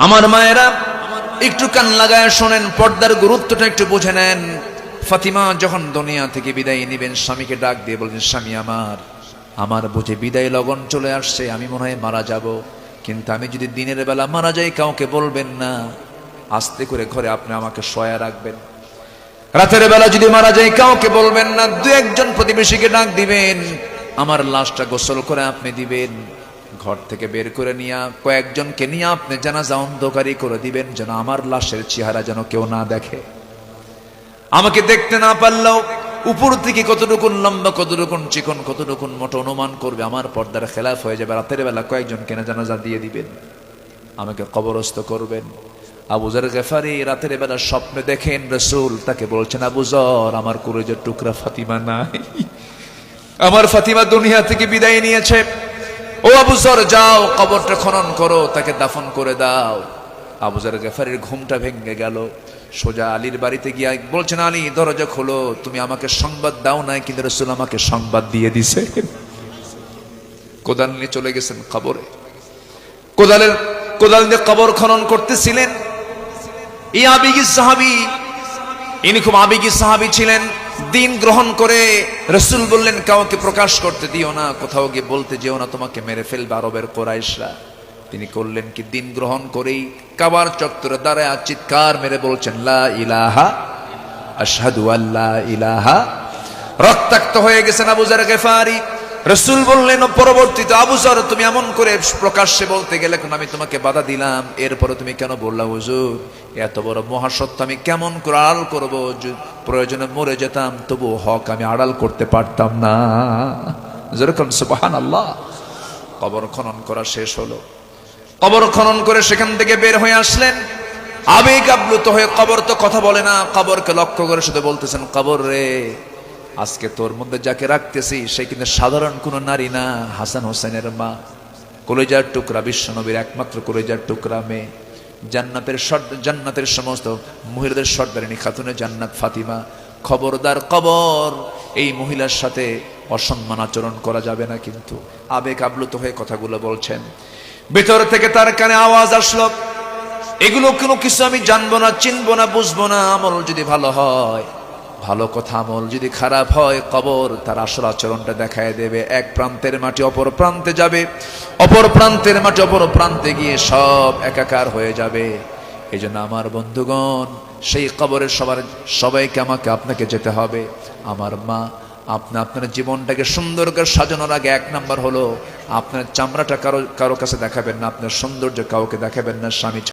আমার মায়েরা একটু কান লাগায় শোনেন, পর্দার গুরুত্বটা একটু বুঝে নেন। ফাতিমা যখন দুনিয়া থেকে বিদায় নেবেন, স্বামীকে ডাক দিয়ে বলছেন, স্বামী আমার বুঝে বিদায় লগন চলে আসছে, আমি মনে হয় মারা যাব, কিন্তু আমি যদি দিনের বেলা মারা যাই কাউকে বলবেন না, আস্তে করে ঘরে আপনি আমাকে শোয়া রাখবেন। রাতের বেলা যদি মারা যাই কাউকে বলবেন না, দু একজন প্রতিবেশীকে ডাক দিবেন, আমার লাশটা গোসল করে আপনি দিবেন, ঘর থেকে বের করে নিয়ে কয়েকজনকে নিয়ে আপনি জানাজা অন্ধকারী করে দিবেন, যেন আমার লাশের চেহারা যেন কেউ না দেখে। আমাকে দেখতে না পারলেও উপর থেকে কতটুকু লম্বা, কতটুকু চিকন, কতটুকু মোটা অনুমান করবে, আমার পর্দার খেলাফ হয়ে যাবে। রাতের বেলা কয়েকজনকে না জানাজা দিয়ে দিবেন, আমাকে কবরস্থ করবেন। আবু যর গফারি রাতের বেলা স্বপ্নে দেখেন রাসূল তাকে বলছেন, আবু যর, আমার কলিজার টুকরা ফাতিমা নাই, আমার ফাতিমা দুনিয়া থেকে বিদায় নিয়েছে। ও আবু যর, যাও কবরটা খনন করো, তাকে দাফন করে দাও। আবু যর গফারির ঘুমটা ভেঙে গেল, সোজা আলীর বাড়িতে গিয়ে বলছেন, আলী দরজা খোলো, তুমি আমাকে সংবাদ দাও নাই, কিন্তু রাসূল আমাকে সংবাদ দিয়ে দিছে। কোদাল নিয়ে চলে গেছেন কবরে, কোদাল দিয়ে কবর খনন করতেছিলেন। এই আবেগী সাহাবী, ইনি খুব আবেগী সাহাবী ছিলেন। দিন গ্রহণ করে রাসূল বললেন, কাউকে প্রকাশ করতে দিও না, কোথাও গিয়ে বলতে যেও না, তোমাকে মেরে ফেলবে আরবের কুরাইশরা। তিনি করলেন কি, দিন গ্রহণ করেই কাবার চত্বরে দাঁড়ায় চিৎকার মেরে বলছেন, লা ইলাহা আশহাদু আল্লা ইলাহা। রক্তাক্ত হয়ে গেছেন আবু যর গফারি। রাসূল বললেন পরবর্তীতে, আবু যর, তুমি এমন করে প্রকাশ্যে বলতে গেলে, এখন আমি তোমাকে বাধা দিলাম, এরপরে তুমি কেন বললা হুজুর? এত বড় মহাসত্য আমি কেমন করে আড়াল করব? প্রয়োজনে মরে যেতাম, তবু হক আমি আড়াল করতে পারতাম না। যেরকম সুবহানাল্লাহ। কবর খনন করা শেষ হলো, কবর খনন করে সেখান থেকে বের হয়ে আসলেন। আবেগ আপ্লুত হয়ে, কবর তো কথা বলে না, কবরকে লক্ষ্য করে শুধু বলতেছেন, কবর রে, আজকে তোর মধ্যে যাকে রাখতেছি সে কিন্তু সাধারণ কোন নারী না, হাসান হোসেনের মা, কলিজার টুকরা, বিশ্বনবীর একমাত্র কলিজার টুকরা মেয়ে, জান্নাতের সমস্ত মহিলাদের সর্দারিনী খাতুনে জান্নাত ফাতিমা। খবরদার, কবর, এই মহিলার সাথে অসম্মান আচরণ করা যাবে না। কিন্তু আবেগ আপ্লুত হয়ে কথাগুলো বলছেন। ভেতর থেকে তার কানে আওয়াজ আসলো, এগুলো কোনো কিছু আমি জানবো না, চিনবো না, বুঝবো না। আমল যদি ভালো হয় ভালো কথা, আমল যদি খারাপ হয় কবর তার আসল আচরণটা দেখায় দেবে। এক প্রান্তের মাটি অপর প্রান্তে যাবে, অপর প্রান্তের মাটি অপর প্রান্তে গিয়ে সব একাকার হয়ে যাবে। এই জন্য আমার বন্ধুগণ, সেই কবরের সবাইকে আমাকে আপনাকে যেতে হবে। আমার মা, আপনার জীবনটাকে সুন্দর করে সাজানোর আগে 1 নাম্বার হলো আপনার চামড়াটা কারো কাছে দেখাবেন না, আপনার সৌন্দর্য কাউকে দেখাবেন না। স্বামী